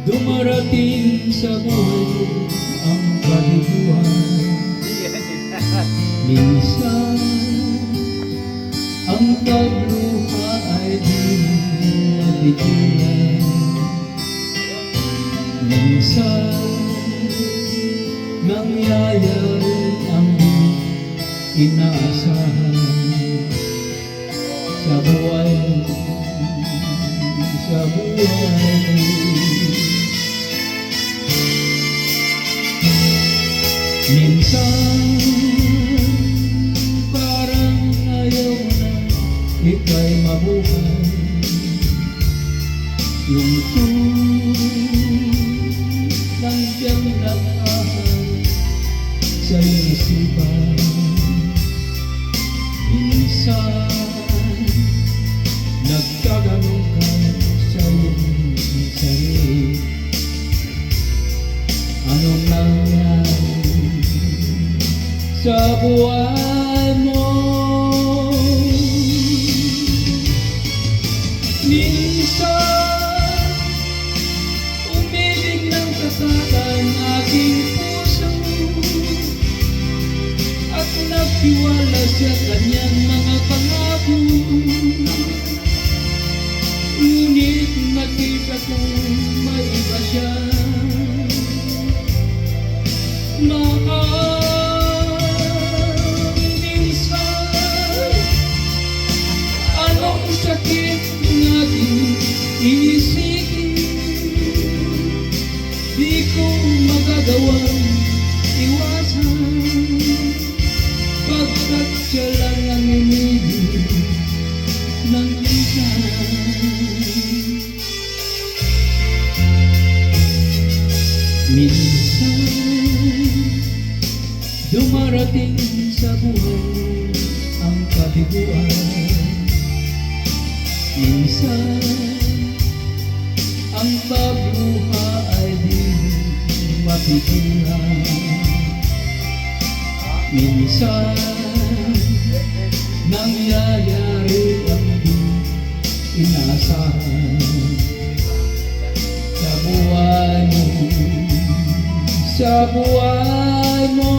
Dumarating sa buhay ko ang kalituhan. Minsan ang pagluha ay di mapigilan. Minsan nangyayari ang di inaasahan sa buhay mo, sa buhay mo. Minsan parang ayaw na ika'y mabuhay. Yung nandiyan nag-ahal sa iyong isipan. Minsan nagtatanong ka sa iyong sarili, anong nangyari sa buhay mo? Minsan umiling ng kasatan aking puso at nagtiwala sa kanyang mga pangako. Ngunit nakita kong may iba siya. Anong sakit ng aking inisipin, di ko magagawang iwasan, pagkat siya lang ang umibig ng isa. Minsan dumarating sa buhay ang kabiguan. Minsan ang pagluha ay di mapigilan. Minsan nangyayari ang di inaasahan sa buhay mo, sa buhay mo.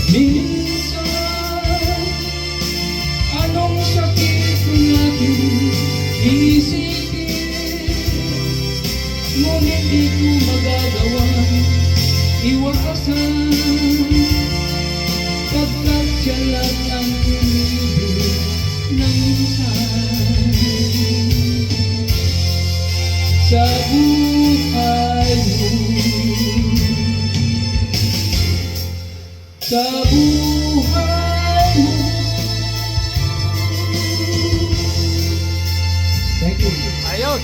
Minsan, anong sakit ng aking iisipin, ngunit di ko magagawang iwasan, pagkat siya lang ang umibig ng minsan sa buhay mo, sa buhay mo. Thank you. Ayos!